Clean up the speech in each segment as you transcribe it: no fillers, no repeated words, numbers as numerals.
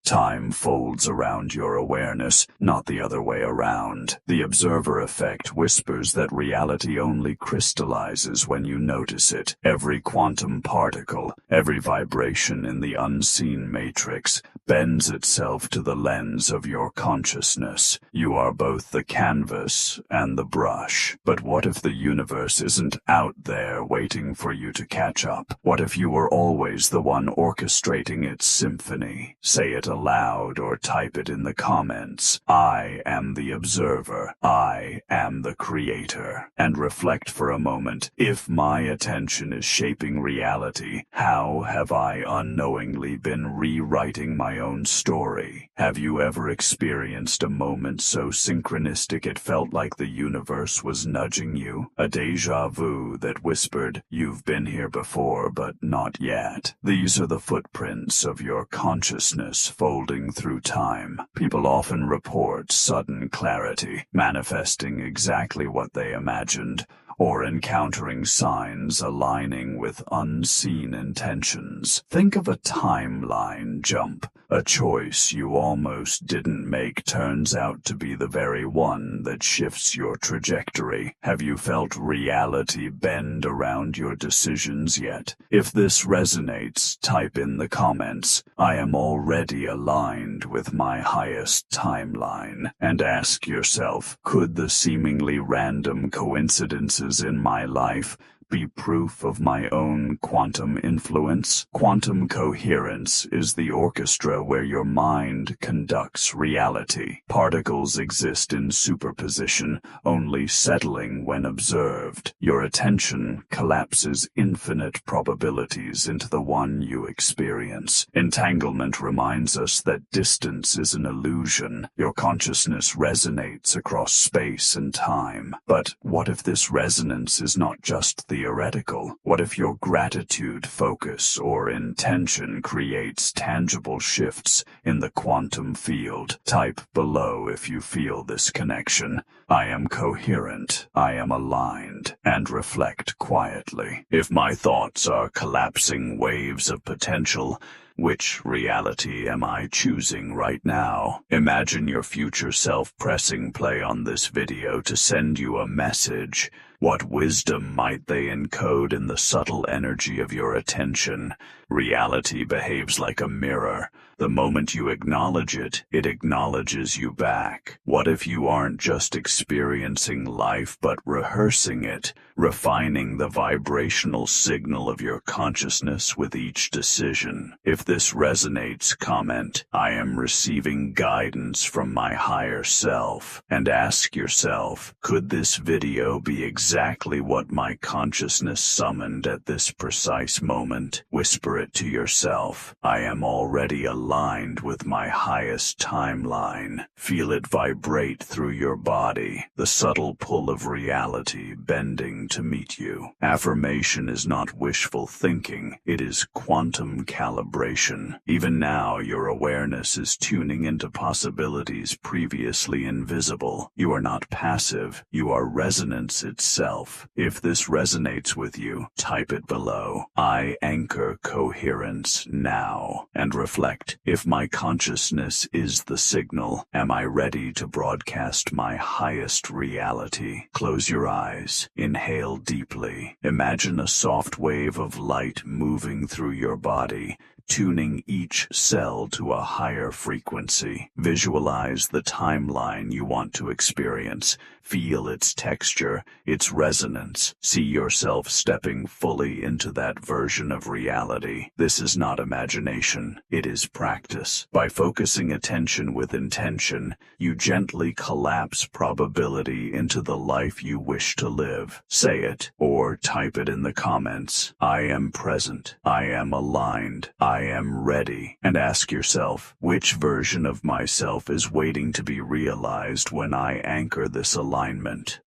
Time folds around your awareness, not the other way around. The observer effect whispers that reality only crystallizes when you notice it. Every quantum particle, every vibration in the unseen matrix, bends itself to the lens of your consciousness. You are both the canvas and the brush. But what if the universe isn't out there waiting for you to catch up? What if you were always the one orchestrating its symphony? Say it aloud or type it in the comments. I am the observer. I am the creator. And reflect for a moment. If my attention is shaping reality, how have I unknowingly been rewriting my own story? Have you ever experienced a moment so synchronistic it felt like the universe was nudging you? A déjà vu that whispered, "You've been here before, but not yet." These are the footprints of your consciousness folding through time. People often report sudden clarity, manifesting exactly what they imagined, or encountering signs aligning with unseen intentions. Think of a timeline jump. A choice you almost didn't make turns out to be the very one that shifts your trajectory. Have you felt reality bend around your decisions yet? If this resonates, type in the comments, "I am already aligned with my highest timeline," and ask yourself, could the seemingly random coincidences in my life be proof of my own quantum influence? Quantum coherence is the orchestra where your mind conducts reality. Particles exist in superposition, only settling when observed. Your attention collapses infinite probabilities into the one you experience. Entanglement reminds us that distance is an illusion. Your consciousness resonates across space and time. But what if this resonance is not just theoretical? What if your gratitude, focus, or intention creates tangible shifts in the quantum field? Type below if you feel this connection. I am coherent, I am aligned, and reflect quietly. If my thoughts are collapsing waves of potential, which reality am I choosing right now? Imagine your future self pressing play on this video to send you a message. What wisdom might they encode in the subtle energy of your attention? Reality behaves like a mirror. The moment you acknowledge it, it acknowledges you back. What if you aren't just experiencing life, but rehearsing it, refining the vibrational signal of your consciousness with each decision? If this resonates, comment, "I am receiving guidance from my higher self." And ask yourself, could this video be exactly what my consciousness summoned at this precise moment? Whisper it to yourself. I am already aligned with my highest timeline. Feel it vibrate through your body, the subtle pull of reality bending to meet you. Affirmation is not wishful thinking, it is quantum calibration. Even now, your awareness is tuning into possibilities previously invisible. You are not passive, you are resonance itself. If this resonates with you, type it below. I anchor coherence now. And reflect, if my consciousness is the signal, am I ready to broadcast my highest reality? Close your eyes. Inhale deeply. Imagine a soft wave of light moving through your body, tuning each cell to a higher frequency. Visualize the timeline you want to experience. Feel its texture, its resonance. See yourself stepping fully into that version of reality. This is not imagination, it is practice. By focusing attention with intention, you gently collapse probability into the life you wish to live. Say it, or type it in the comments. I am present. I am aligned. I am ready. And ask yourself, which version of myself is waiting to be realized when I anchor this alignment?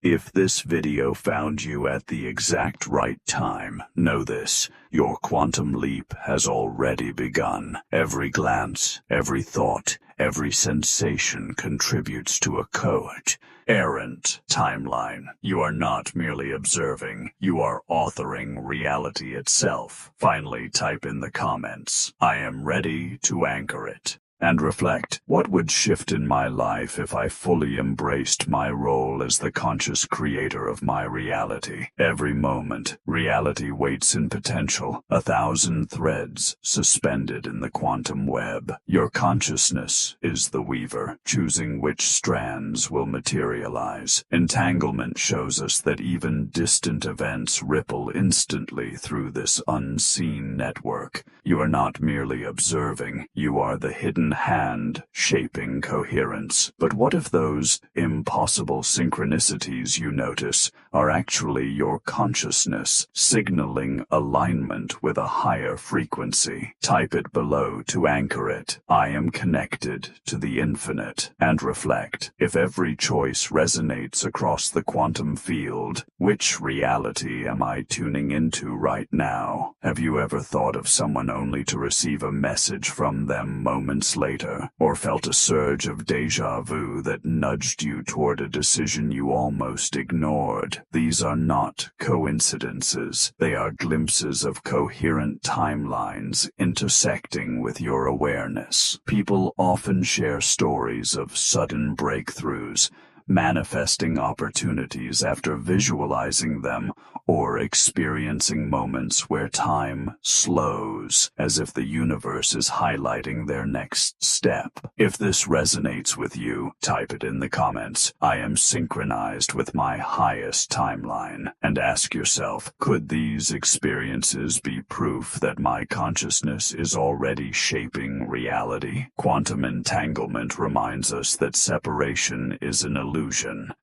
If this video found you at the exact right time, know this, your quantum leap has already begun. Every glance, every thought, every sensation contributes to a coherent timeline. You are not merely observing, you are authoring reality itself. Finally, type in the comments, I am ready to anchor it. and reflect, what would shift in my life if I fully embraced my role as the conscious creator of my reality? Every moment, reality waits in potential, 1,000 threads suspended in the quantum web. Your consciousness is the weaver, choosing which strands will materialize. Entanglement shows us that even distant events ripple instantly through this unseen network. You are not merely observing, you are the hidden hand shaping coherence. But what if those impossible synchronicities you notice are actually your consciousness signaling alignment with a higher frequency? Type it below to anchor it. I am connected to the infinite, and reflect, if every choice resonates across the quantum field, which reality am I tuning into right now? Have you ever thought of someone only to receive a message from them moments later, or felt a surge of déjà vu that nudged you toward a decision you almost ignored? These are not coincidences. They are glimpses of coherent timelines intersecting with your awareness. People often share stories of sudden breakthroughs, manifesting opportunities after visualizing them, or experiencing moments where time slows, as if the universe is highlighting their next step. If this resonates with you, type it in the comments. I am synchronized with my highest timeline. And ask yourself, could these experiences be proof that my consciousness is already shaping reality? Quantum entanglement reminds us that separation is an illusion.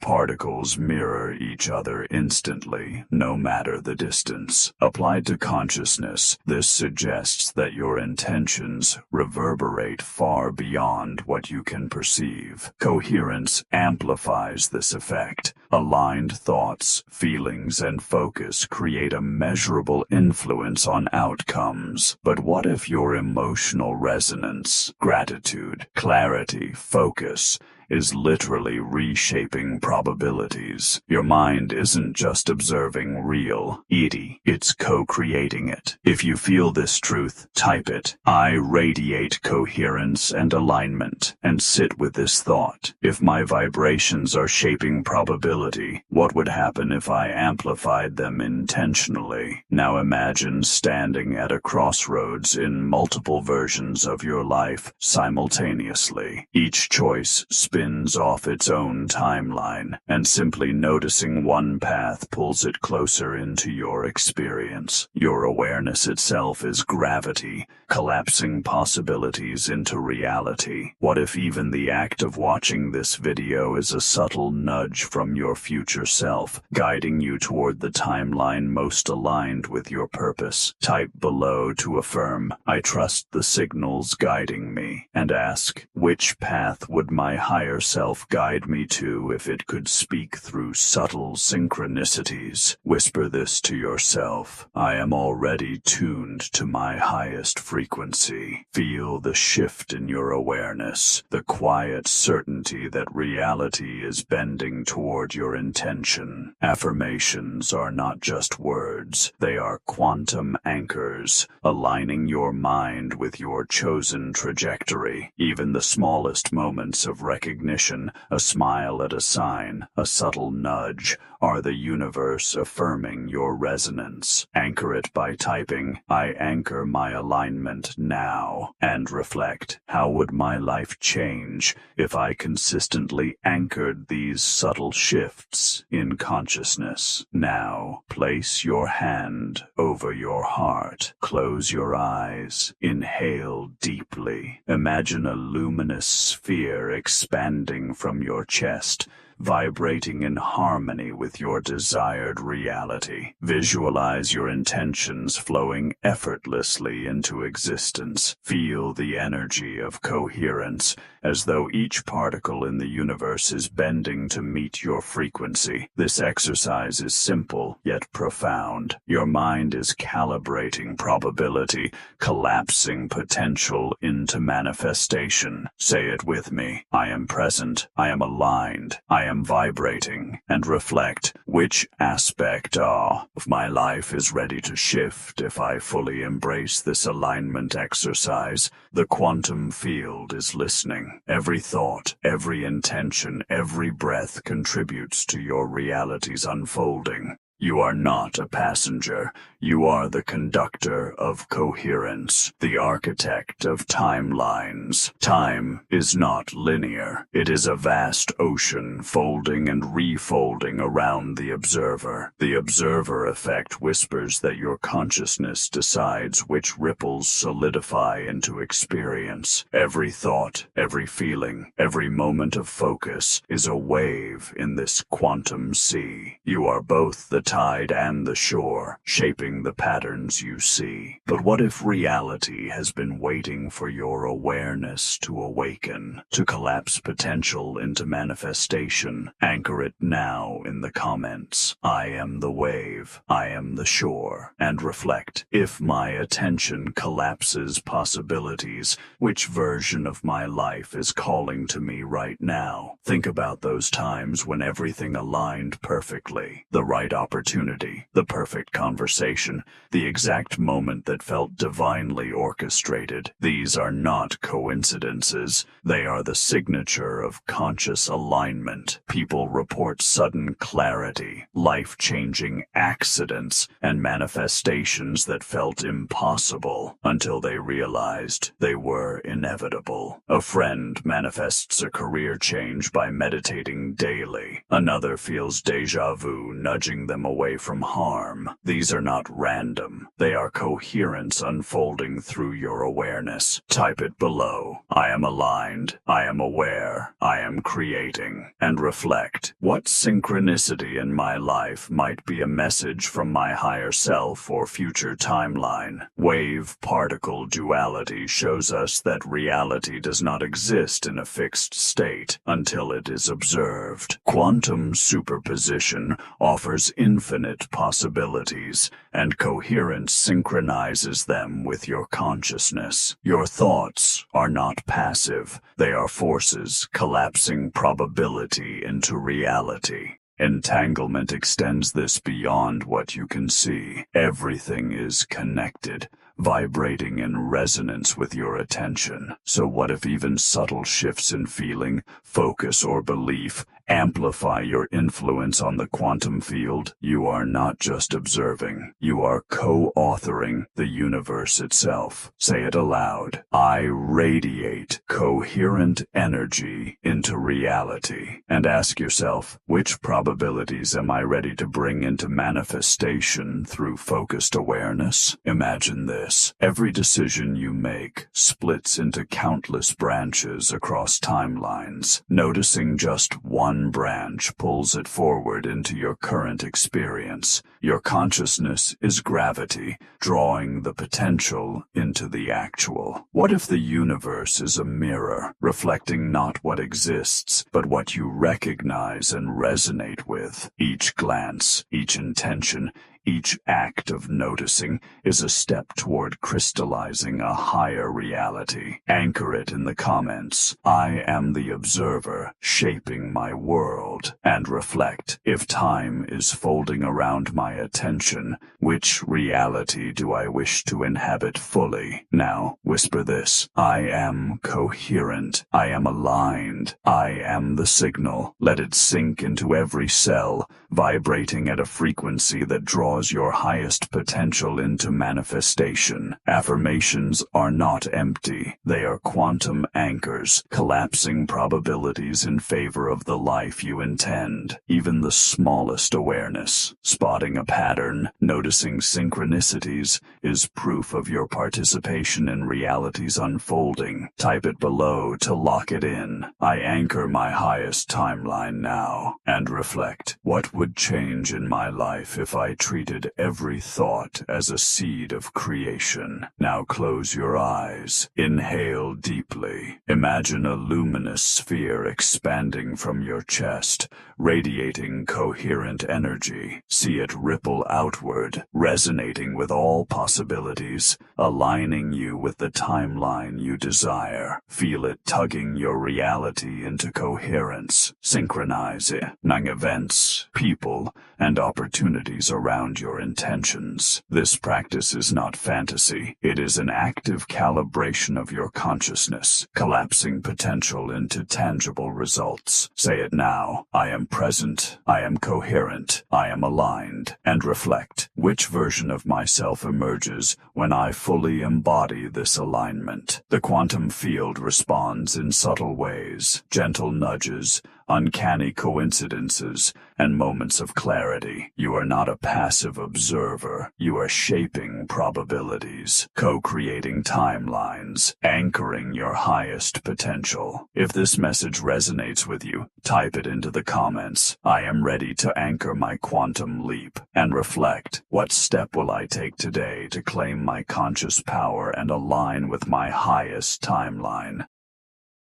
Particles mirror each other instantly, no matter the distance. Applied to consciousness, this suggests that your intentions reverberate far beyond what you can perceive. Coherence amplifies this effect. Aligned thoughts, feelings, and focus create a measurable influence on outcomes. But what if your emotional resonance, gratitude, clarity, focus, is literally reshaping probabilities? Your mind isn't just observing reality, it's co-creating it. If you feel this truth, type it. I radiate coherence and alignment, and sit with this thought. If my vibrations are shaping probability, what would happen if I amplified them intentionally? Now imagine standing at a crossroads in multiple versions of your life simultaneously. Each choice spins off its own timeline, and simply noticing one path pulls it closer into your experience. Your awareness itself is gravity, collapsing possibilities into reality. What if even the act of watching this video is a subtle nudge from your future self, guiding you toward the timeline most aligned with your purpose? Type below to affirm, I trust the signals guiding me, and ask, which path would my higher self guide me to if it could speak through subtle synchronicities? Whisper this to yourself. I am already tuned to my highest frequency. Feel the shift in your awareness, the quiet certainty that reality is bending toward your intention. Affirmations are not just words, they are quantum anchors, aligning your mind with your chosen trajectory. Even the smallest moments of recognition, a smile at a sign, a subtle nudge, are the universe affirming your resonance. Anchor it by typing, I anchor my alignment now, and reflect, how would my life change if I consistently anchored these subtle shifts in consciousness? Now, place your hand over your heart. Close your eyes. Inhale deeply. Imagine a luminous sphere expanding from your chest, vibrating in harmony with your desired reality. Visualize your intentions flowing effortlessly into existence. Feel the energy of coherence, as though each particle in the universe is bending to meet your frequency. This exercise is simple, yet profound. Your mind is calibrating probability, collapsing potential into manifestation. Say it with me. I am present. I am aligned. I am vibrating, and reflect which aspect of my life is ready to shift if I fully embrace this alignment exercise. The quantum field is listening. Every thought, every intention, every breath contributes to your reality's unfolding. You are not a passenger. You are the conductor of coherence, the architect of timelines. Time is not linear. It is a vast ocean folding and refolding around the observer. The observer effect whispers that your consciousness decides which ripples solidify into experience. Every thought, every feeling, every moment of focus is a wave in this quantum sea. You are both the tide and the shore, shaping the patterns you see. But what if reality has been waiting for your awareness to awaken, to collapse potential into manifestation? Anchor it now in the comments. I am the wave, I am the shore, and reflect. If my attention collapses possibilities, which version of my life is calling to me right now? Think about those times when everything aligned perfectly. The right opportunity, the perfect conversation, the exact moment that felt divinely orchestrated. These are not coincidences. They are the signature of conscious alignment. People report sudden clarity, life-changing accidents, and manifestations that felt impossible until they realized they were inevitable. A friend manifests a career change by meditating daily. Another feels déjà vu nudging them away from harm. These are not random. They are coherence unfolding through your awareness. Type it below. I am aligned. I am aware. I am creating. And reflect. What synchronicity in my life might be a message from my higher self or future timeline? Wave-particle duality shows us that reality does not exist in a fixed state until it is observed. Quantum superposition offers infinite possibilities, and coherence synchronizes them with your consciousness. Your thoughts are not passive. They are forces collapsing probability into reality. Entanglement extends this beyond what you can see. Everything is connected, vibrating in resonance with your attention. So what if even subtle shifts in feeling, focus, or belief amplify your influence on the quantum field? You are not just observing. You are co-authoring the universe itself. Say it aloud. I radiate coherent energy into reality. And ask yourself, which probabilities am I ready to bring into manifestation through focused awareness? Imagine this. Every decision you make splits into countless branches across timelines. Noticing just one branch pulls it forward into your current experience. Your consciousness is gravity, drawing the potential into the actual. What if the universe is a mirror, reflecting not what exists, but what you recognize and resonate with? Each glance, each intention, each act of noticing is a step toward crystallizing a higher reality. Anchor it in the comments. I am the observer, shaping my world. And reflect. If time is folding around my attention, which reality do I wish to inhabit fully? Now, whisper this. I am coherent. I am aligned. I am the signal. Let it sink into every cell, vibrating at a frequency that draws your highest potential into manifestation. Affirmations are not empty. They are quantum anchors, collapsing probabilities in favor of the life you intend. Even the smallest awareness, spotting a pattern, noticing synchronicities, is proof of your participation in reality's unfolding. Type it below to lock it in. I anchor my highest timeline now, and reflect. What would change in my life if I treated treated every thought as a seed of creation. Now close your eyes. Inhale deeply. Imagine a luminous sphere expanding from your chest, radiating coherent energy. See it ripple outward, resonating with all possibilities, aligning you with the timeline you desire. Feel it tugging your reality into coherence, synchronizing events, people, and opportunities around your intentions. This practice is not fantasy. It is an active calibration of your consciousness, collapsing potential into tangible results. Say it now. I am present. I am coherent. I am aligned. And reflect. Which version of myself emerges when I fully embody this alignment? The quantum field responds in subtle ways, gentle nudges, uncanny coincidences, and moments of clarity. You are not a passive observer. You are shaping probabilities, co-creating timelines, anchoring your highest potential. If this message resonates with you, type it into the comments. I am ready to anchor my quantum leap. And reflect. What step will I take today to claim my conscious power and align with my highest timeline?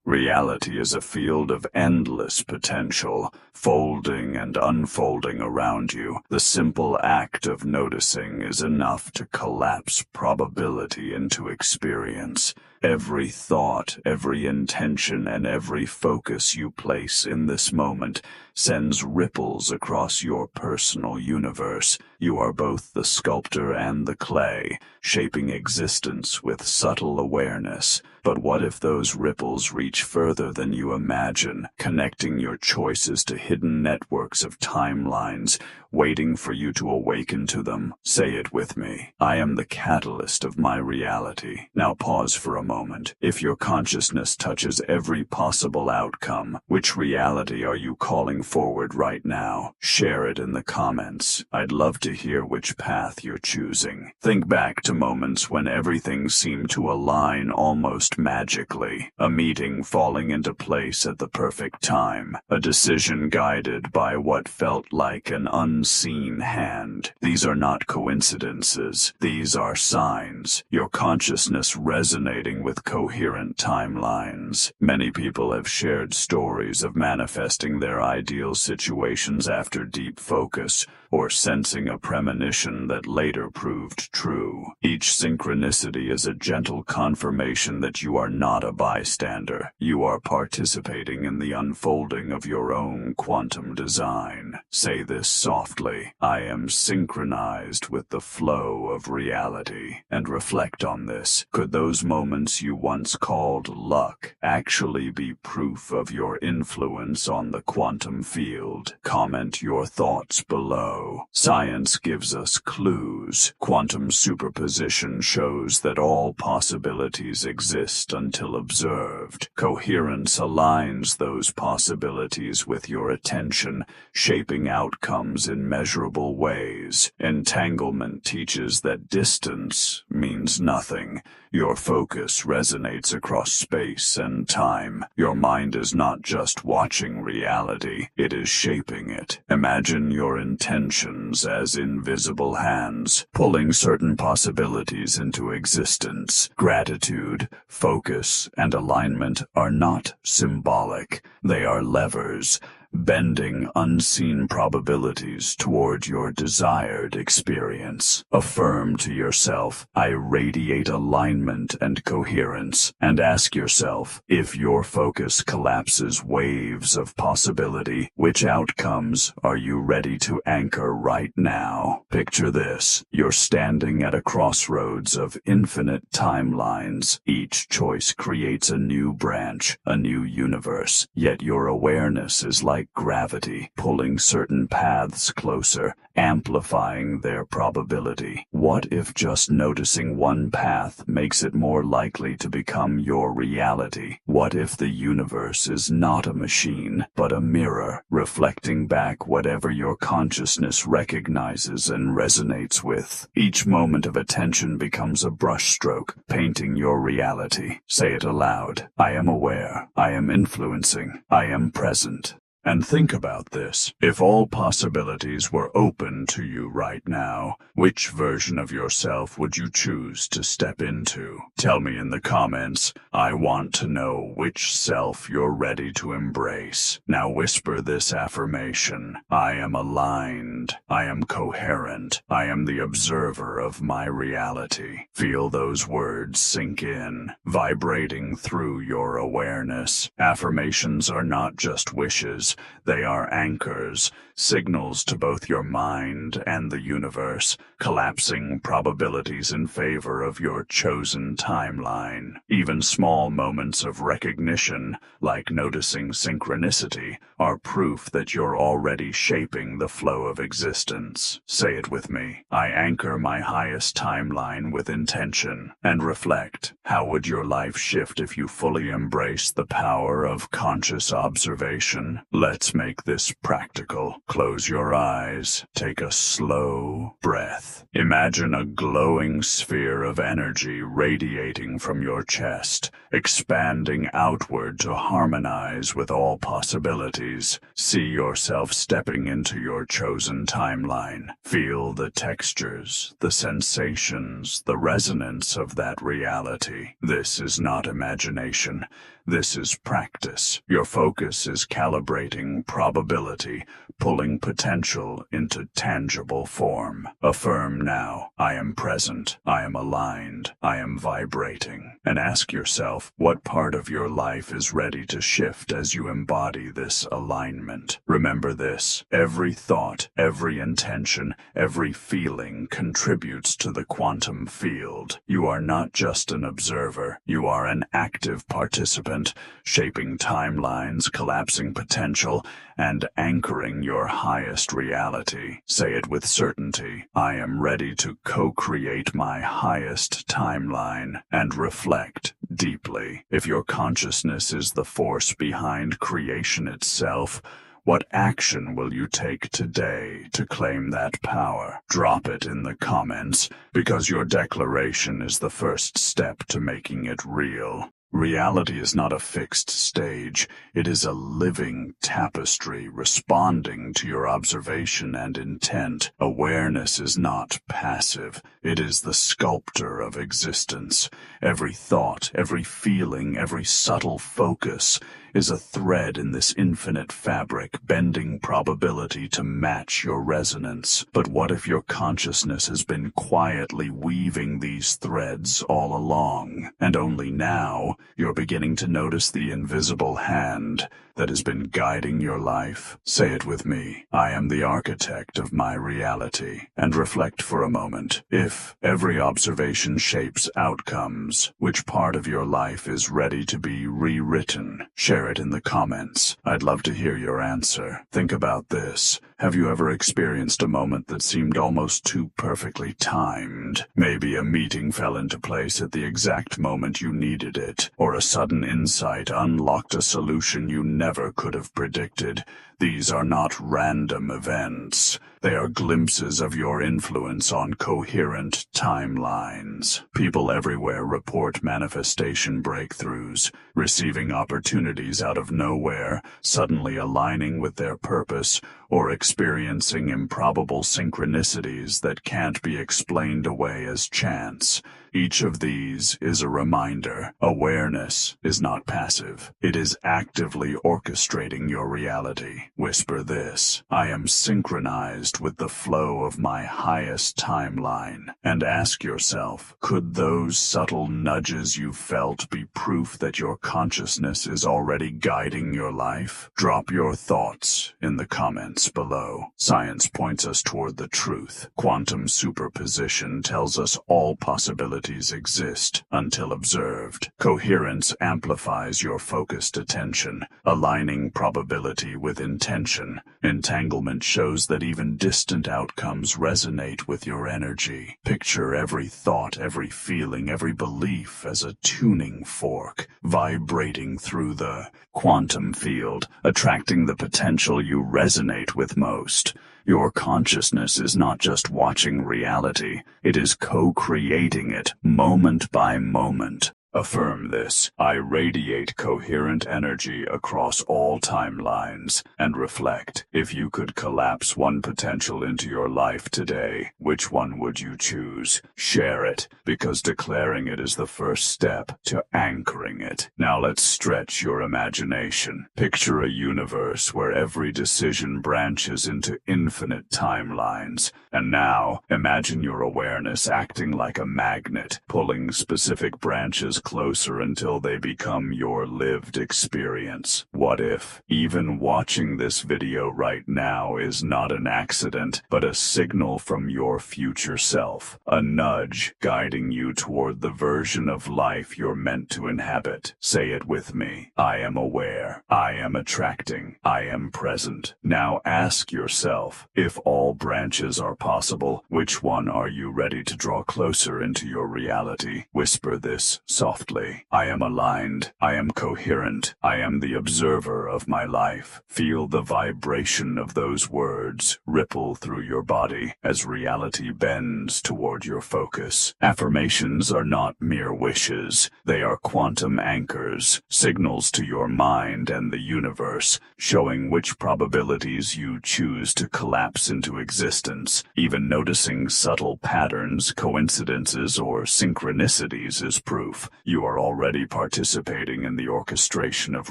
Reality is a field of endless potential, folding and unfolding around you. The simple act of noticing is enough to collapse probability into experience. Every thought, every intention, and every focus you place in this moment sends ripples across your personal universe. You are both the sculptor and the clay, shaping existence with subtle awareness. But what if those ripples reach further than you imagine, connecting your choices to hidden networks of timelines, waiting for you to awaken to them? Say it with me. I am the catalyst of my reality. Now pause for a moment. If your consciousness touches every possible outcome, which reality are you calling forward right now? Share it in the comments. I'd love to hear which path you're choosing. Think back to moments when everything seemed to align almost magically. A meeting falling into place at the perfect time. A decision guided by what felt like an unseen hand. These are not coincidences. These are signs. Your consciousness resonating with coherent timelines. Many people have shared stories of manifesting their ideal situations after deep focus, or sensing a premonition that later proved true. Each synchronicity is a gentle confirmation that you are not a bystander. You are participating in the unfolding of your own quantum design. Say this softly. I am synchronized with the flow of reality. And reflect on this. Could those moments you once called luck actually be proof of your influence on the quantum field? Comment your thoughts below. Science gives us clues. Quantum superposition shows that all possibilities exist until observed. Coherence aligns those possibilities with your attention, shaping outcomes in measurable ways. Entanglement teaches that distance means nothing. Your focus resonates across space and time. Your mind is not just watching reality, it is shaping it. Imagine your intentions as invisible hands, pulling certain possibilities into existence. Gratitude, focus, and alignment are not symbolic. They are levers, bending unseen probabilities toward your desired experience. Affirm to yourself, I radiate alignment and coherence, and ask yourself, if your focus collapses waves of possibility, which outcomes are you ready to anchor right now? Picture this. You're standing at a crossroads of infinite timelines. Each choice creates a new branch, a new universe, yet your awareness is like gravity, pulling certain paths closer, amplifying their probability. What if just noticing one path makes it more likely to become your reality? What if the universe is not a machine, but a mirror, reflecting back whatever your consciousness recognizes and resonates with? Each moment of attention becomes a brushstroke, painting your reality. Say it aloud. I am aware. I am influencing. I am present. And think about this. If all possibilities were open to you right now, which version of yourself would you choose to step into? Tell me in the comments. I want to know which self you're ready to embrace. Now whisper this affirmation. I am aligned. I am coherent. I am the observer of my reality. Feel those words sink in, vibrating through your awareness. Affirmations are not just wishes. They are anchors, signals to both your mind and the universe, collapsing probabilities in favor of your chosen timeline. Even small moments of recognition, like noticing synchronicity, are proof that you're already shaping the flow of existence. Say it with me. I anchor my highest timeline with intention. And reflect. How would your life shift if you fully embrace the power of conscious observation? Let's make this practical. Close your eyes. Take a slow breath. Imagine a glowing sphere of energy radiating from your chest, expanding outward to harmonize with all possibilities. See yourself stepping into your chosen timeline. Feel the textures, the sensations, the resonance of that reality. This is not imagination. This is practice. Your focus is calibrating probability, pulling potential into tangible form. Affirm now, I am present, I am aligned, I am vibrating. And ask yourself, what part of your life is ready to shift as you embody this alignment? Remember this, every thought, every intention, every feeling contributes to the quantum field. You are not just an observer, you are an active participant, shaping timelines, collapsing potential, and anchoring your highest reality. Say it with certainty. I am ready to co-create my highest timeline. And reflect deeply. If your consciousness is the force behind creation itself, what action will you take today to claim that power? Drop it in the comments, because your declaration is the first step to making it real. Reality is not a fixed stage. It is a living tapestry responding to your observation and intent. Awareness is not passive. It is the sculptor of existence. Every thought, every feeling, every subtle focus is a thread in this infinite fabric, bending probability to match your resonance. But what if your consciousness has been quietly weaving these threads all along, and only now you're beginning to notice the invisible hand that has been guiding your life? Say it with me. I am the architect of my reality. And reflect for a moment. If every observation shapes outcomes, which part of your life is ready to be rewritten? Share it in the comments. I'd love to hear your answer. Think about this. Have you ever experienced a moment that seemed almost too perfectly timed? Maybe a meeting fell into place at the exact moment you needed it, or a sudden insight unlocked a solution you never could have predicted. These are not random events. They are glimpses of your influence on coherent timelines. People everywhere report manifestation breakthroughs, receiving opportunities out of nowhere, suddenly aligning with their purpose, or experiencing improbable synchronicities that can't be explained away as chance. Each of these is a reminder. Awareness is not passive. It is actively orchestrating your reality. Whisper this. I am synchronized with the flow of my highest timeline. And ask yourself, could those subtle nudges you felt be proof that your consciousness is already guiding your life? Drop your thoughts in the comments below. Science points us toward the truth. Quantum superposition tells us all possibilities exist until observed. Coherence amplifies your focused attention, aligning probability with intention. Entanglement shows that even distant outcomes resonate with your energy. Picture every thought, every feeling, every belief as a tuning fork, vibrating through the quantum field, attracting the potential you resonate with most. Your consciousness is not just watching reality, it is co-creating it moment by moment. Affirm this. I radiate coherent energy across all timelines. And reflect. If you could collapse one potential into your life today, which one would you choose? Share it, because declaring it is the first step to anchoring it. Now let's stretch your imagination. Picture a universe where every decision branches into infinite timelines. And now, imagine your awareness acting like a magnet, pulling specific branches closer until they become your lived experience. What if, even watching this video right now is not an accident, but a signal from your future self, a nudge guiding you toward the version of life you're meant to inhabit? Say it with me. I am aware. I am attracting. I am present. Now ask yourself, if all branches are possible, which one are you ready to draw closer into your reality? Whisper this softly. I am aligned. I am coherent. I am the observer of my life. Feel the vibration of those words ripple through your body as reality bends toward your focus. Affirmations are not mere wishes. They are quantum anchors, signals to your mind and the universe, showing which probabilities you choose to collapse into existence. Even noticing subtle patterns, coincidences, or synchronicities is proof you are already participating in the orchestration of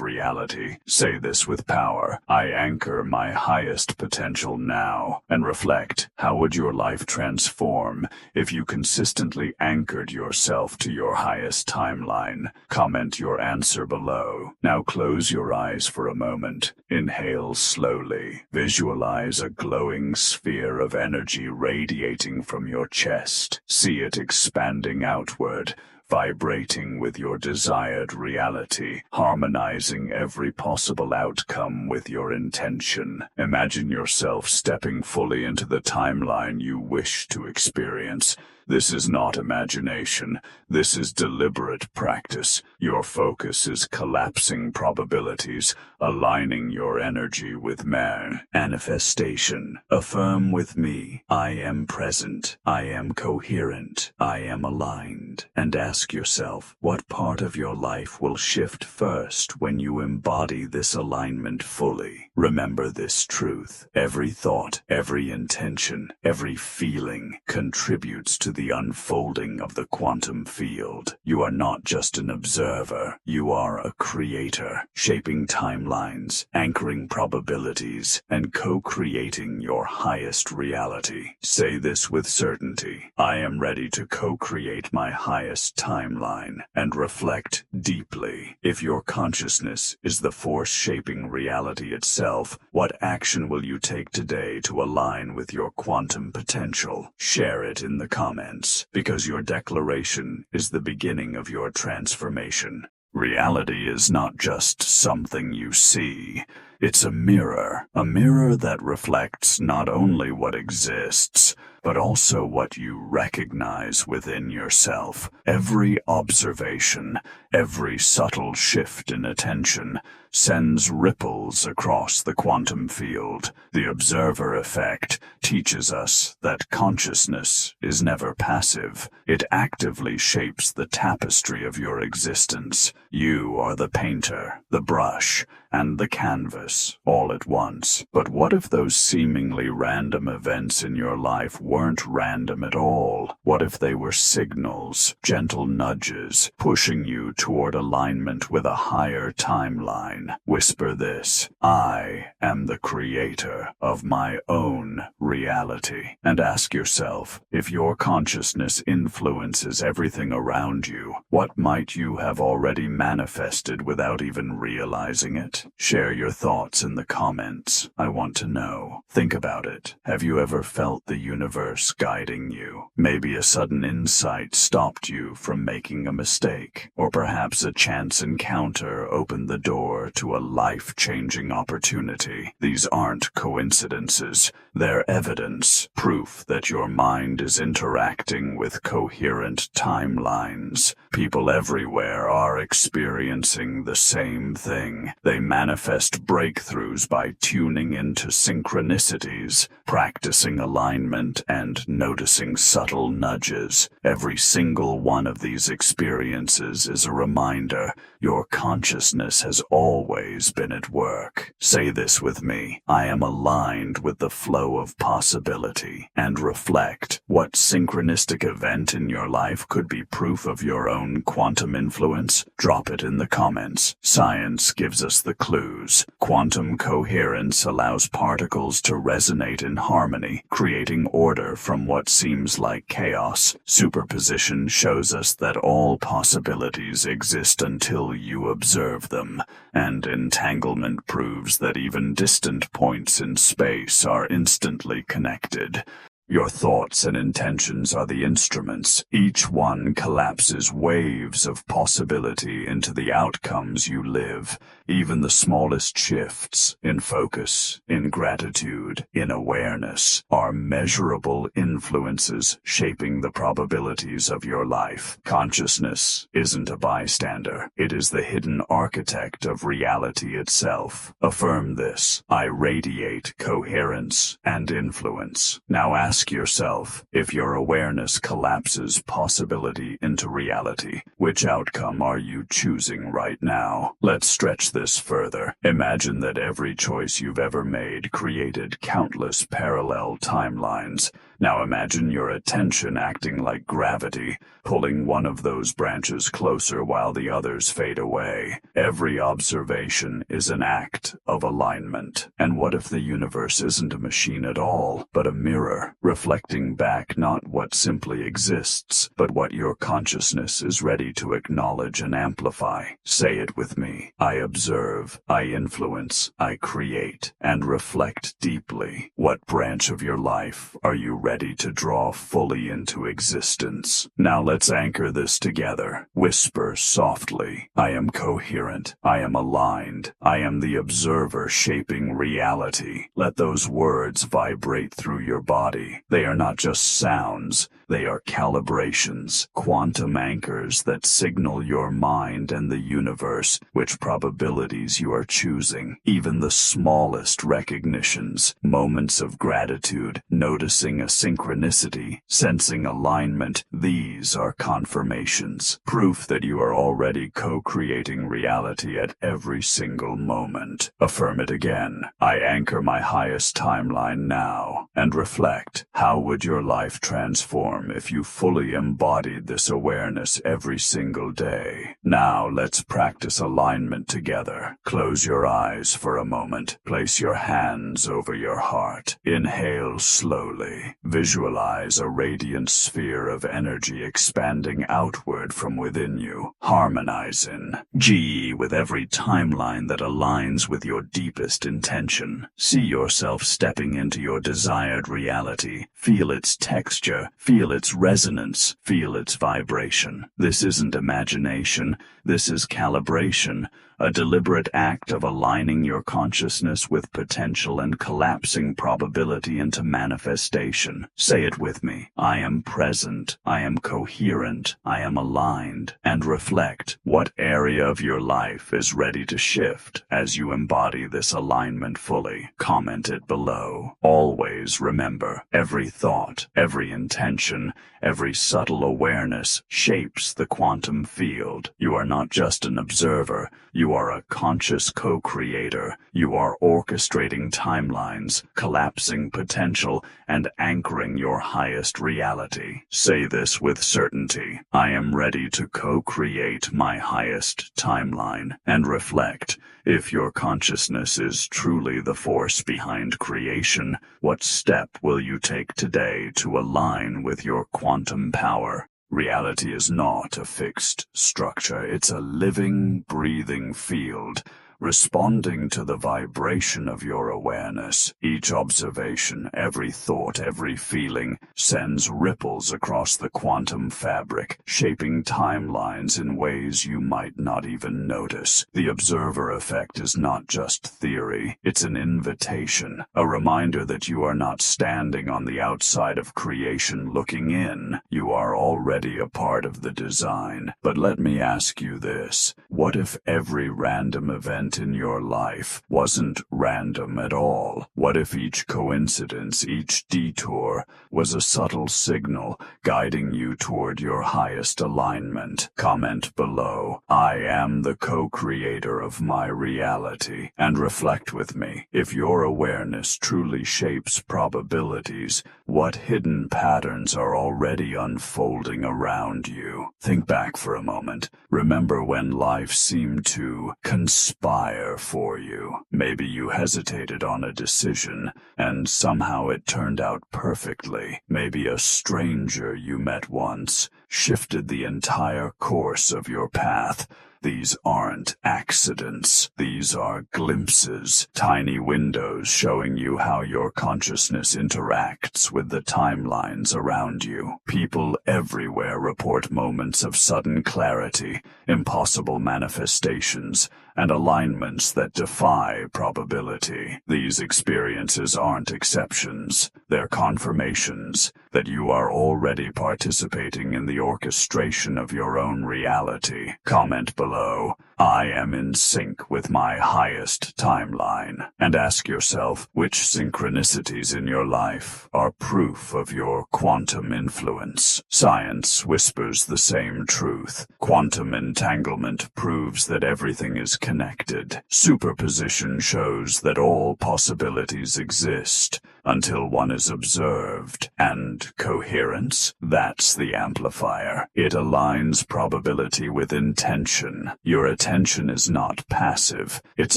reality. Say this with power. I anchor my highest potential now. And reflect. How would your life transform if you consistently anchored yourself to your highest timeline? Comment your answer below. Now close your eyes for a moment. Inhale slowly. Visualize a glowing sphere of energy radiating from your chest. See it expanding outward, vibrating with your desired reality, harmonizing every possible outcome with your intention. Imagine yourself stepping fully into the timeline you wish to experience. This is not imagination. This is deliberate practice. Your focus is collapsing probabilities, aligning your energy with manifestation. Affirm with me. I am present. I am coherent. I am aligned. And ask yourself, what part of your life will shift first when you embody this alignment fully? Remember this truth. Every thought, every intention, every feeling contributes to the unfolding of the quantum field. You are not just an observer. You are a creator, shaping timelines, anchoring probabilities, and co-creating your highest reality. Say this with certainty. I am ready to co-create my highest timeline. And reflect deeply. If your consciousness is the force shaping reality itself, what action will you take today to align with your quantum potential? Share it in the comments, because your declaration is the beginning of your transformation. Reality is not just something you see. It's a mirror that reflects not only what exists, but also what you recognize within yourself. Every observation, every subtle shift in attention sends ripples across the quantum field. The observer effect teaches us that consciousness is never passive. It actively shapes the tapestry of your existence. You are the painter, the brush, and the canvas, all at once. But what if those seemingly random events in your life weren't random at all? What if they were signals, gentle nudges, pushing you toward alignment with a higher timeline? Whisper this. I am the creator of my own reality. And ask yourself, if your consciousness influences everything around you, what might you have already manifested without even realizing it? Share your thoughts in the comments. I want to know. Think about it. Have you ever felt the universe guiding you? Maybe a sudden insight stopped you from making a mistake, or perhaps perhaps a chance encounter opened the door to a life-changing opportunity. These aren't coincidences. They're evidence, proof that your mind is interacting with coherent timelines. People everywhere are experiencing the same thing. They manifest breakthroughs by tuning into synchronicities, practicing alignment, and noticing subtle nudges. Every single one of these experiences is a reminder your consciousness has always been at work. Say this with me: I am aligned with the flow of possibility. And reflect, what synchronistic event in your life could be proof of your own quantum influence? Drop it in the comments. Science gives us the clues. Quantum coherence allows particles to resonate in harmony, creating order from what seems like chaos. Superposition shows us that all possibilities exist until you observe them, and entanglement proves that even distant points in space are instantly connected. Your thoughts and intentions are the instruments. Each one collapses waves of possibility into the outcomes you live. Even the smallest shifts in focus, in gratitude, in awareness are measurable influences shaping the probabilities of your life. Consciousness isn't a bystander. It is the hidden architect of reality itself. Affirm this: I radiate coherence and influence. Now ask yourself, if your awareness collapses possibility into reality, which outcome are you choosing right now? Let's stretch this further. Imagine that every choice you've ever made created countless parallel timelines. Now imagine your attention acting like gravity, pulling one of those branches closer while the others fade away. Every observation is an act of alignment. And what if the universe isn't a machine at all, but a mirror, reflecting back not what simply exists, but what your consciousness is ready to acknowledge and amplify? Say it with me: I observe, I influence, I create. And reflect deeply. What branch of your life are you ready to draw fully into existence? Now let's anchor this together. Whisper softly: I am coherent, I am aligned, I am the observer shaping reality. Let those words vibrate through your body. They are not just sounds, they are calibrations, quantum anchors that signal your mind and the universe which probabilities you are choosing. Even the smallest recognitions, moments of gratitude, noticing a synchronicity, sensing alignment, these are confirmations, proof that you are already co-creating reality at every single moment. Affirm it again: I anchor my highest timeline now. And reflect, how would your life transform if you fully embodied this awareness every single day? Now let's practice alignment together. Close your eyes for a moment. Place your hands over your heart. Inhale slowly. Visualize a radiant sphere of energy expanding outward from within you. Harmonize in G with every timeline that aligns with your deepest intention. See yourself stepping into your desired reality. Feel its texture. Feel its resonance. Feel its vibration. This isn't imagination. This is calibration. A deliberate act of aligning your consciousness with potential and collapsing probability into manifestation. Say it with me: I am present, I am coherent, I am aligned. And reflect, what area of your life is ready to shift as you embody this alignment fully? Comment it below. Always remember, every thought, every intention, every subtle awareness shapes the quantum field. You are not just an observer, you are a conscious co-creator. You are orchestrating timelines, collapsing potential, and anchoring your highest reality. Say this with certainty: I am ready to co-create my highest timeline. And reflect, if your consciousness is truly the force behind creation, what step will you take today to align with your quantum power? Reality is not a fixed structure. It's a living, breathing field responding to the vibration of your awareness. Each observation, every thought, every feeling sends ripples across the quantum fabric, shaping timelines in ways you might not even notice. The observer effect is not just theory, it's an invitation, a reminder that you are not standing on the outside of creation looking in. You are already a part of the design. But let me ask you this. What if every random event in your life wasn't random at all? What if each coincidence, each detour, was a subtle signal guiding you toward your highest alignment? Comment below. I am the co-creator of my reality. And reflect with me. If your awareness truly shapes probabilities, what hidden patterns are already unfolding around you? Think back for a moment. Remember when life seemed to conspire for you. Maybe you hesitated on a decision, and somehow it turned out perfectly. Maybe a stranger you met once shifted the entire course of your path. These aren't accidents. These are glimpses, tiny windows showing you how your consciousness interacts with the timelines around you. People everywhere report moments of sudden clarity, impossible manifestations, and alignments that defy probability. These experiences aren't exceptions. They're confirmations that you are already participating in the orchestration of your own reality. Comment below, I am in sync with my highest timeline. And ask yourself, which synchronicities in your life are proof of your quantum influence? Science whispers the same truth. Quantum entanglement proves that everything is connected. Superposition shows that all possibilities exist until one is observed. And coherence? That's the amplifier. It aligns probability with intention. Your attention is not passive. It's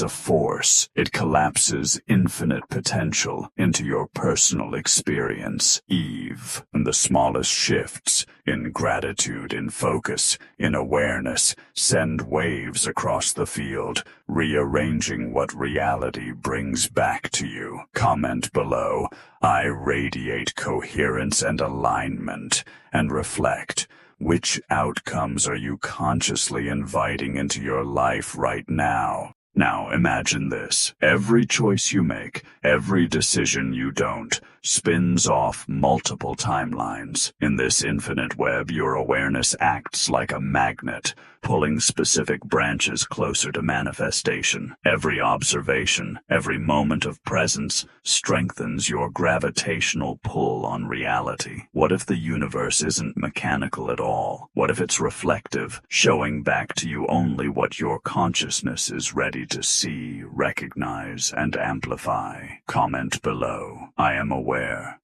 a force. It collapses infinite potential into your personal experience. Eve, and the smallest shifts in gratitude, in focus, in awareness, send waves across the field, rearranging what reality brings back to you. Comment below, I radiate coherence and alignment, and reflect. Which outcomes are you consciously inviting into your life right now? Now imagine this. Every choice you make, every decision you don't, spins off multiple timelines. In this infinite web, your awareness acts like a magnet, pulling specific branches closer to manifestation. Every observation, every moment of presence strengthens your gravitational pull on reality. What if the universe isn't mechanical at all? What if it's reflective, showing back to you only what your consciousness is ready to see, recognize, and amplify? Comment below. I am aware.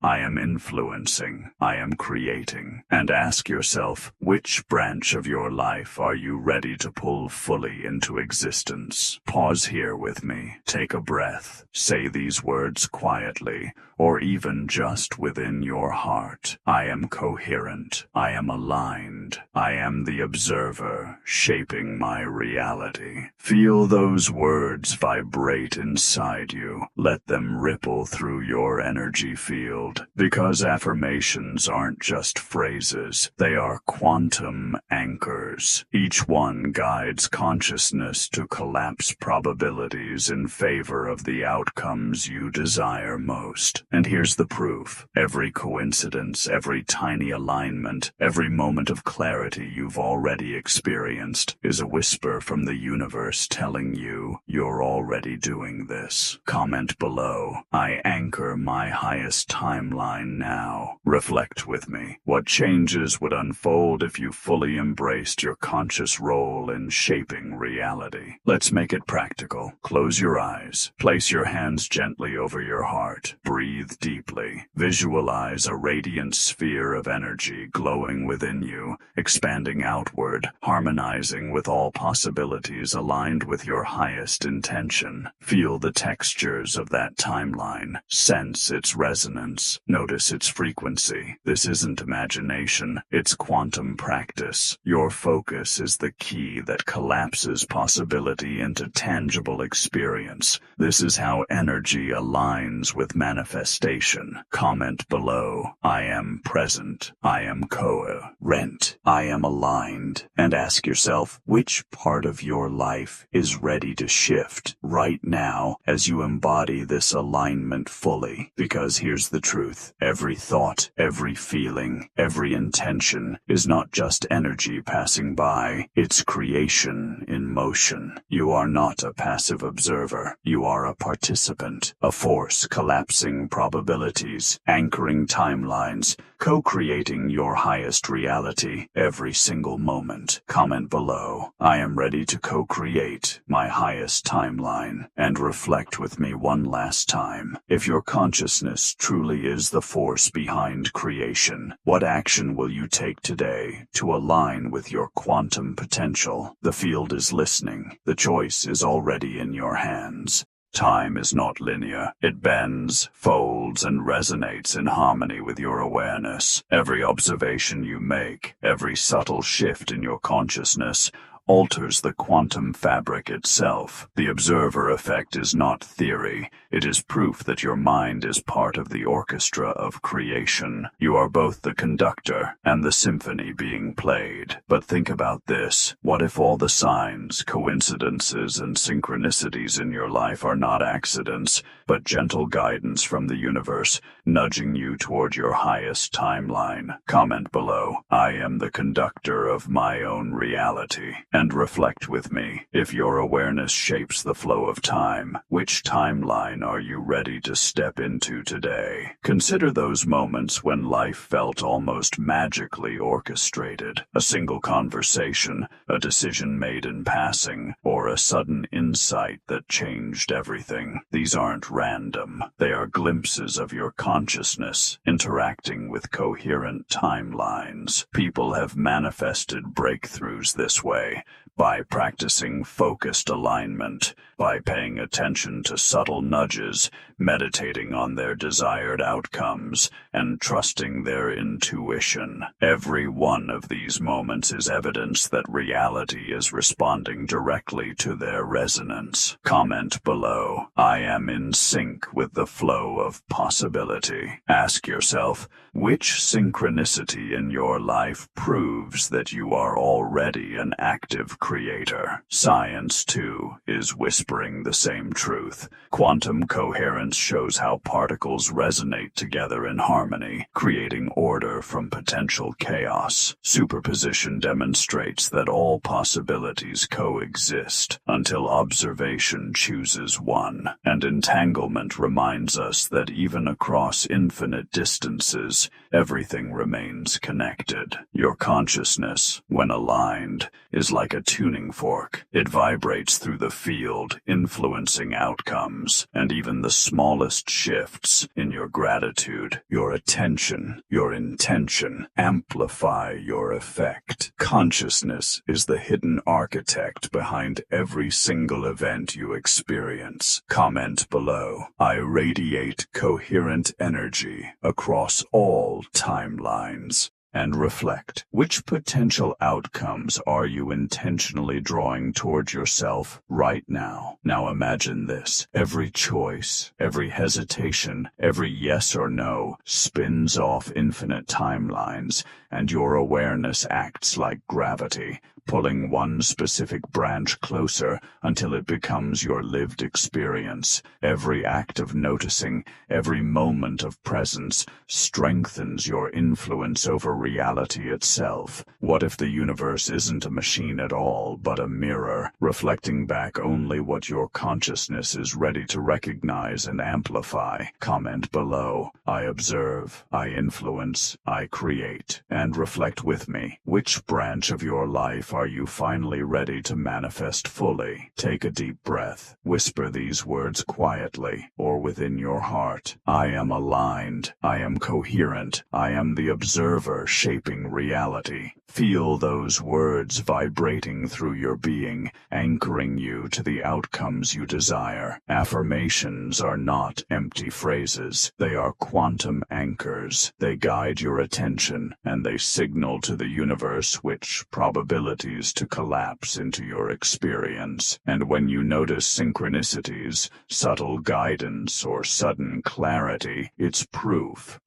I am influencing. I am creating. And ask yourself, which branch of your life are you ready to pull fully into existence? Pause here with me. Take a breath. Say these words quietly, or even just within your heart. I am coherent. I am aligned. I am the observer, shaping my reality. Feel those words vibrate inside you. Let them ripple through your energy field, because affirmations aren't just phrases. They are quantum anchors. Each one guides consciousness to collapse probabilities in favor of the outcomes you desire most. And here's the proof. Every coincidence, every tiny alignment, every moment of clarity you've already experienced is a whisper from the universe telling you you're already doing this. Comment below. I anchor my highest timeline now. Reflect with me. What changes would unfold if you fully embraced your conscious role in shaping reality? Let's make it practical. Close your eyes. Place your hands gently over your heart. Breathe deeply. Visualize a radiant sphere of energy glowing within you, expanding outward, harmonizing with all possibilities aligned with your highest highest intention. Feel the textures of that timeline. Sense its resonance. Notice its frequency. This isn't imagination. It's quantum practice. Your focus is the key that collapses possibility into tangible experience. This is how energy aligns with manifestation. Comment below. I am present. I am coherent. I am aligned. And ask yourself, which part of your life is ready to shift right now as you embody this alignment fully? Because here's the truth. Every thought, every feeling, every intention is not just energy passing by. It's creation in motion. You are not a passive observer. You are a participant, a force collapsing probabilities, anchoring timelines, co-creating your highest reality every single moment. Comment below. I am ready to co-create my highest timeline. And reflect with me one last time. If your consciousness truly is the force behind creation, what action will you take today to align with your quantum potential? The field is listening. The choice is already in your hands. Time is not linear. It bends, folds, and resonates in harmony with your awareness. Every observation you make, every subtle shift in your consciousness, alters the quantum fabric itself. The observer effect is not theory. It is proof that your mind is part of the orchestra of creation. You are both the conductor and the symphony being played. But think about this. What if all the signs, coincidences, and synchronicities in your life are not accidents, but gentle guidance from the universe, nudging you toward your highest timeline? Comment below. I am the conductor of my own reality. And reflect with me. If your awareness shapes the flow of time, which timeline are you ready to step into today? Consider those moments when life felt almost magically orchestrated. A single conversation, a decision made in passing, or a sudden insight that changed everything. These aren't random. They are glimpses of your consciousness interacting with coherent timelines. People have manifested breakthroughs this way, by practicing focused alignment, by paying attention to subtle nudges, meditating on their desired outcomes, and trusting their intuition. Every one of these moments is evidence that reality is responding directly to their resonance. Comment below. I am in sync with the flow of possibility. Ask yourself, which synchronicity in your life proves that you are already an active creator? Science, too, is whispering the same truth. Quantum coherence shows how particles resonate together in harmony, creating order from potential chaos. Superposition demonstrates that all possibilities coexist until observation chooses one, and entanglement reminds us that even across infinite distances, everything remains connected. Your consciousness, when aligned, is like a tuning fork. It vibrates through the field, influencing outcomes, and even the smallest shifts in your gratitude, your attention, your intention, amplify your effect. Consciousness is the hidden architect behind every single event you experience. Comment below. I radiate coherent energy across all timelines. And reflect. Which potential outcomes are you intentionally drawing toward yourself right now? Now imagine this. Every choice, every hesitation, every yes or no spins off infinite timelines, and your awareness acts like gravity, pulling one specific branch closer until it becomes your lived experience. Every act of noticing, every moment of presence strengthens your influence over reality itself. What if the universe isn't a machine at all, but a mirror, reflecting back only what your consciousness is ready to recognize and amplify? Comment below. I observe, I influence, I create. And reflect with me. Which branch of your life Are you finally ready to manifest fully? Take a deep breath. Whisper these words quietly or within your heart. I am aligned. I am coherent. I am the observer shaping reality. Feel those words vibrating through your being, anchoring you to the outcomes you desire. Affirmations are not empty phrases. They are quantum anchors. They guide your attention, and they signal to the universe which probabilities to collapse into your experience. And when you notice synchronicities, subtle guidance, or sudden clarity, it's proof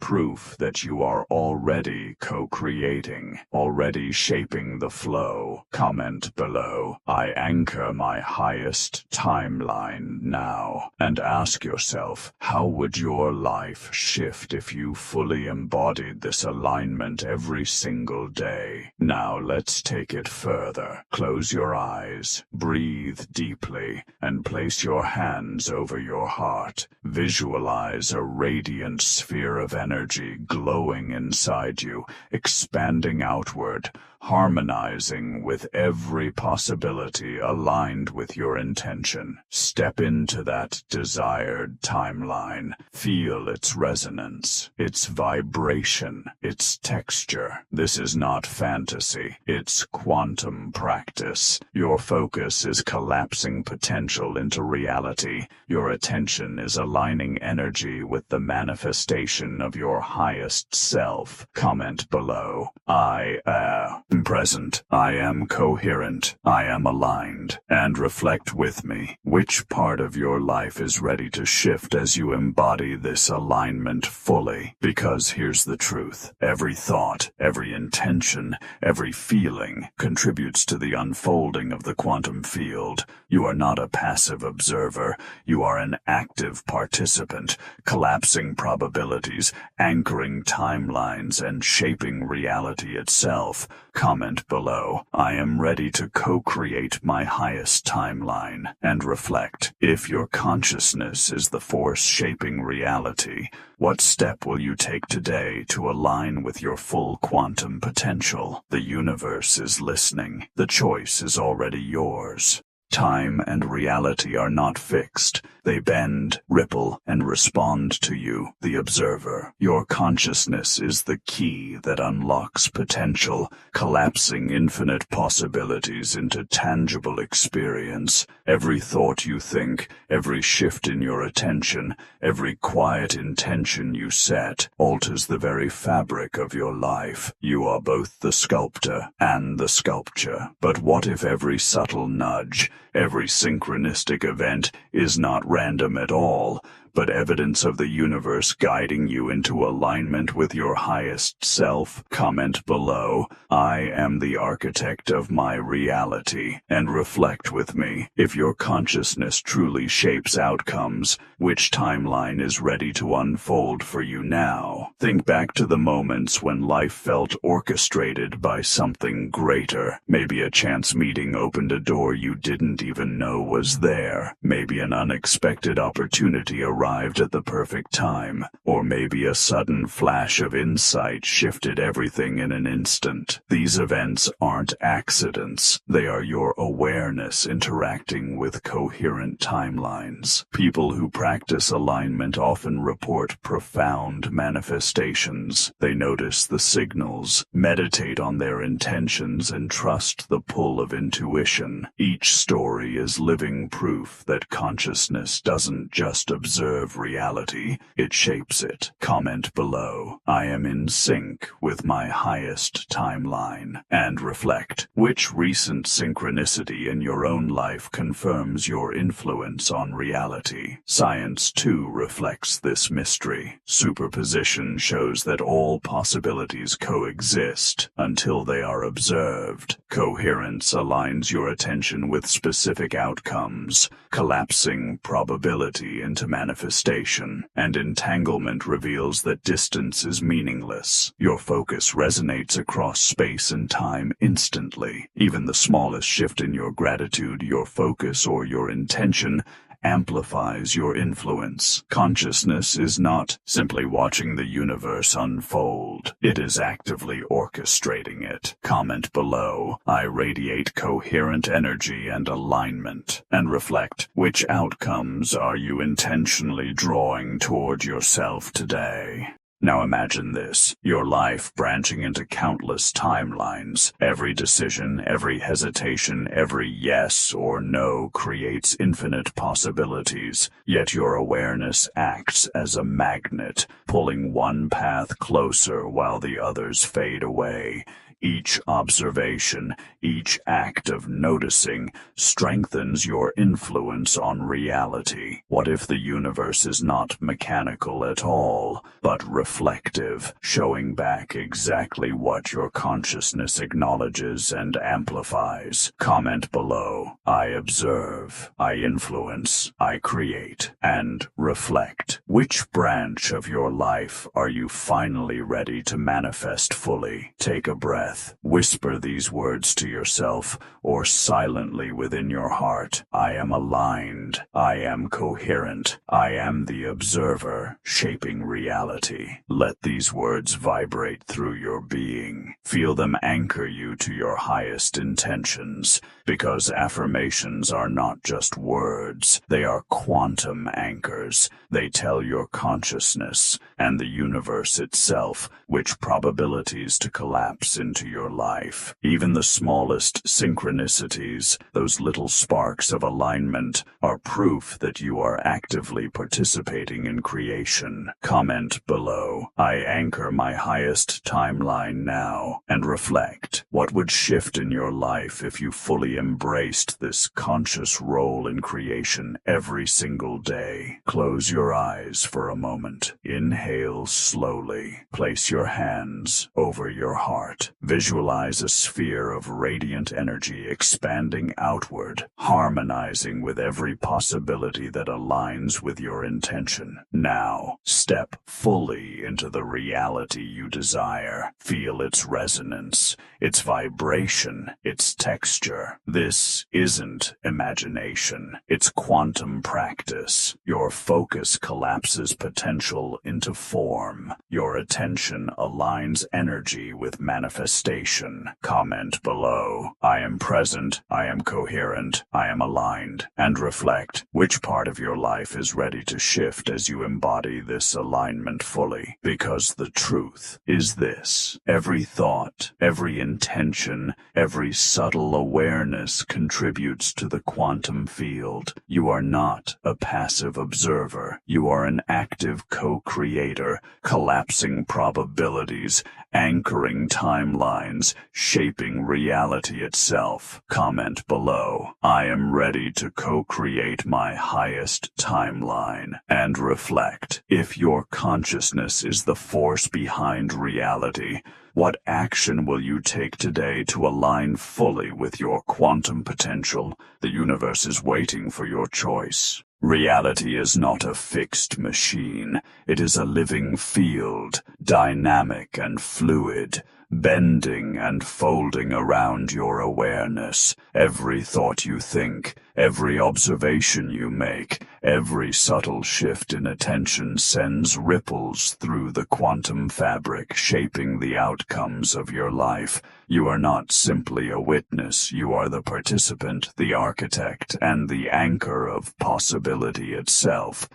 that you are already co-creating, already shaping the flow. Comment below, I anchor my highest timeline now. And ask yourself, how would your life shift if you fully embodied this alignment every single day? Now let's take it further. Close your eyes, breathe deeply, and place your hands over your heart. Visualize a radiant sphere of energy glowing inside you, expanding outward, harmonizing with every possibility aligned with your intention. Step into that desired timeline. Feel its resonance, its vibration, its texture. This is not fantasy. It's quantum practice. Your focus is collapsing potential into reality. Your attention is aligning energy with the manifestation of your highest self. Comment below, I am present, I am coherent, I am aligned, and reflect with me. Which part of your life is ready to shift as you embody this alignment fully? Because here's the truth. Every thought, every intention, every feeling contributes to the unfolding of the quantum field. You are not a passive observer. You are an active participant, collapsing probabilities, anchoring timelines, and shaping reality itself. Comment below, I am ready to co-create my highest timeline. And reflect, if your consciousness is the force shaping reality, what step will you take today to align with your full quantum potential? The universe is listening. The choice is already yours. Time and reality are not fixed. They bend, ripple, and respond to you, the observer. Your consciousness is the key that unlocks potential, collapsing infinite possibilities into tangible experience. Every thought you think, every shift in your attention, every quiet intention you set, alters the very fabric of your life. You are both the sculptor and the sculpture. But what if every subtle nudge, every synchronistic event is not random at all, but evidence of the universe guiding you into alignment with your highest self? Comment below, I am the architect of my reality. And reflect with me, if your consciousness truly shapes outcomes, which timeline is ready to unfold for you now? Think back to the moments when life felt orchestrated by something greater. Maybe a chance meeting opened a door you didn't even know was there. Maybe an unexpected opportunity arrived at the perfect time. Or maybe a sudden flash of insight shifted everything in an instant. These events aren't accidents. They are your awareness interacting with coherent timelines. People who practice alignment often report profound manifestations. They notice the signals, meditate on their intentions, and trust the pull of intuition. Each story is living proof that consciousness doesn't just observe reality, it shapes it. Comment below, I am in sync with my highest timeline. And reflect, which recent synchronicity in your own life confirms your influence on reality? Science too reflects this mystery. Superposition shows that all possibilities coexist until they are observed. Coherence aligns your attention with specific outcomes, collapsing probability into manifestation, and entanglement reveals that distance is meaningless. Your focus resonates across space and time instantly. Even the smallest shift in your gratitude, your focus, or your intention amplifies your influence. Consciousness is not simply watching the universe unfold. It is actively orchestrating it. Comment below. I radiate coherent energy and alignment. And reflect, which outcomes are you intentionally drawing toward yourself today? Now imagine this, your life branching into countless timelines. Every decision, every hesitation, every yes or no creates infinite possibilities, yet your awareness acts as a magnet, pulling one path closer while the others fade away. Each observation, each act of noticing strengthens your influence on reality. What if the universe is not mechanical at all, but reflective, showing back exactly what your consciousness acknowledges and amplifies? Comment below. I observe, I influence, I create, and reflect. Which branch of your life are you finally ready to manifest fully? Take a breath. Whisper these words to yourself or silently within your heart. I am aligned. I am coherent. I am the observer, shaping reality. Let these words vibrate through your being. Feel them anchor you to your highest intentions, because affirmations are not just words. They are quantum anchors. They tell your consciousness and the universe itself which probabilities to collapse into your life. Even the smallest synchronicities, those little sparks of alignment, are proof that you are actively participating in creation. Comment below. I anchor my highest timeline now, and reflect. What would shift in your life if you fully embraced this conscious role in creation every single day? Close your eyes for a moment. Inhale slowly. Place your hands over your heart. Visualize a sphere of radiant energy expanding outward, harmonizing with every possibility that aligns with your intention. Now, step fully into the reality you desire. Feel its resonance, its vibration, its texture. This isn't imagination. It's quantum practice. Your focus collapses potential into form. Your attention aligns energy with manifestation. Comment below. I am present, I am coherent, I am aligned. And reflect, which part of your life is ready to shift as you embody this alignment fully? Because the truth is this: every thought, every intention, every subtle awareness contributes to the quantum field. You are not a passive observer. You are an active co-creator, collapsing probabilities, anchoring timelines, shaping reality itself. Comment below. I am ready to co-create my highest timeline. And reflect. If your consciousness is the force behind reality, what action will you take today to align fully with your quantum potential? The universe is waiting for your choice. Reality is not a fixed machine. It is a living field, dynamic and fluid, bending and folding around your awareness. Every thought you think, every observation you make, every subtle shift in attention sends ripples through the quantum fabric, shaping the outcomes of your life. You are not simply a witness. You are the participant, the architect, and the anchor of possibility itself.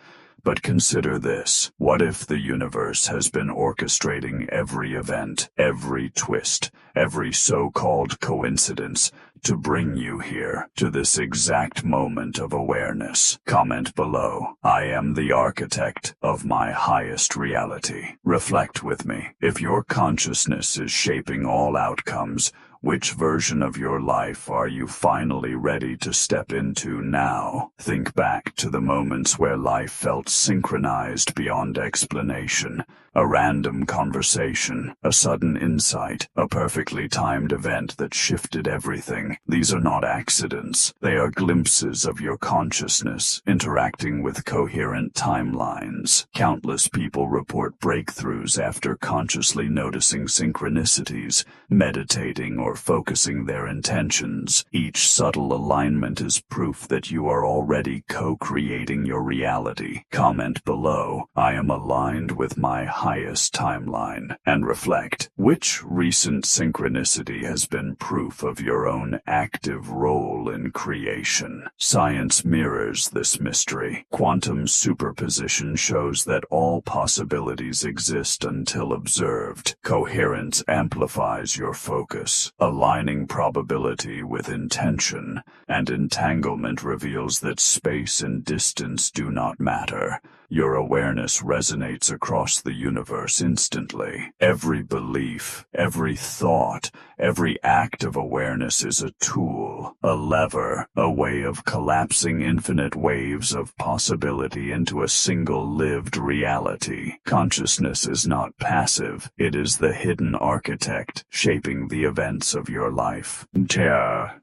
But consider this. What if the universe has been orchestrating every event, every twist, every so-called coincidence to bring you here, to this exact moment of awareness? Comment below. I am the architect of my highest reality. Reflect with me. If your consciousness is shaping all outcomes, which version of your life are you finally ready to step into now? Think back to the moments where life felt synchronized beyond explanation. A random conversation, a sudden insight, a perfectly timed event that shifted everything. These are not accidents. They are glimpses of your consciousness interacting with coherent timelines. Countless people report breakthroughs after consciously noticing synchronicities, meditating, or or focusing their intentions. Each subtle alignment is proof that you are already co-creating your reality. Comment below, I am aligned with my highest timeline, and reflect, which recent synchronicity has been proof of your own active role in creation? Science mirrors this mystery. Quantum superposition shows that all possibilities exist until observed. Coherence amplifies your focus, aligning probability with intention, and entanglement reveals that space and distance do not matter. Your awareness resonates across the universe instantly. Every belief, every thought, every act of awareness is a tool, a lever, a way of collapsing infinite waves of possibility into a single lived reality. Consciousness is not passive. It is the hidden architect shaping the events of your life.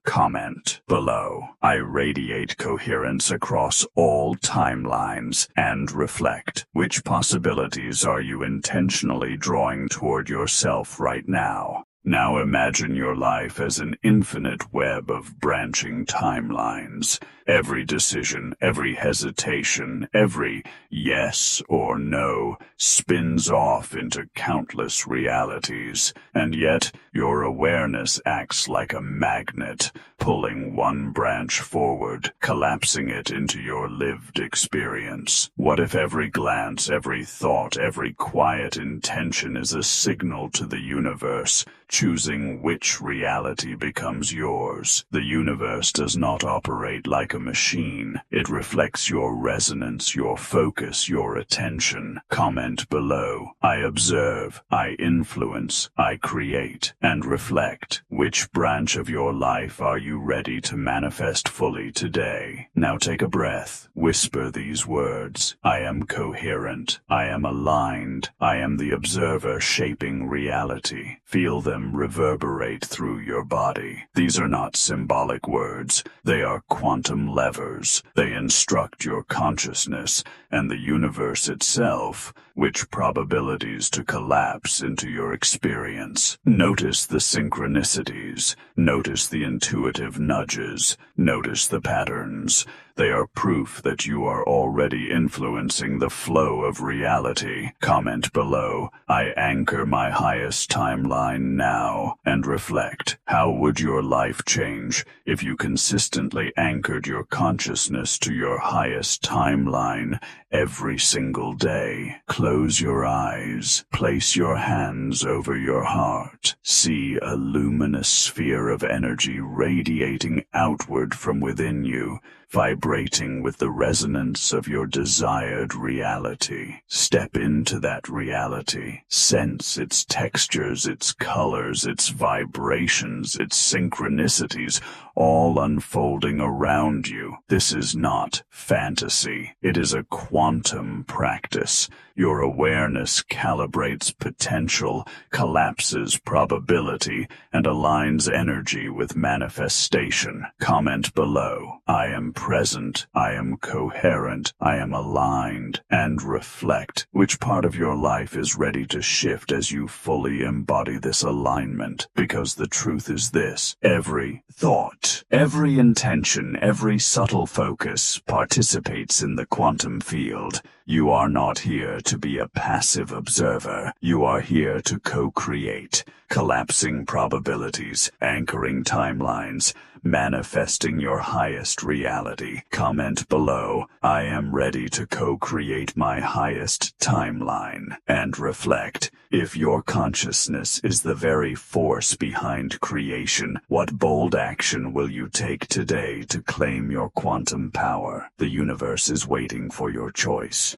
Comment below. I radiate coherence across all timelines, and reflect, which possibilities are you intentionally drawing toward yourself right now? Now imagine your life as an infinite web of branching timelines. Every decision, every hesitation, every yes or no spins off into countless realities, and yet your awareness acts like a magnet, pulling one branch forward, collapsing it into your lived experience. What if every glance, every thought, every quiet intention is a signal to the universe, choosing which reality becomes yours? The universe does not operate like a machine. It reflects your resonance, your focus, your attention. Comment below. I observe, I influence, I create, and reflect. Which branch of your life are you ready to manifest fully today? Now take a breath. Whisper these words. I am coherent. I am aligned. I am the observer shaping reality. Feel them reverberate through your body. These are not symbolic words. They are quantum levers. They instruct your consciousness and the universe itself which probabilities to collapse into your experience. Notice the synchronicities. Notice the intuitive nudges. Notice the patterns. They are proof that you are already influencing the flow of reality. Comment below. I anchor my highest timeline now, and reflect. How would your life change if you consistently anchored your consciousness to your highest timeline every single day? Close your eyes. Place your hands over your heart. See a luminous sphere of energy radiating outward from within you, vibrating with the resonance of your desired reality. Step into that reality. Sense its textures, its colors, its vibrations, its synchronicities, all unfolding around you. This is not fantasy. It is a quantum practice. Your awareness calibrates potential, collapses probability, and aligns energy with manifestation. Comment below. I am present. I am coherent. I am aligned. And reflect. Which part of your life is ready to shift as you fully embody this alignment? Because the truth is this: every thought, every intention, every subtle focus participates in the quantum field. You are not here to be a passive observer. You are here to co-create, collapsing probabilities, anchoring timelines, manifesting your highest reality. Comment below. I am ready to co-create my highest timeline. And reflect. If your consciousness is the very force behind creation, what bold action will you take today to claim your quantum power? The universe is waiting for your choice.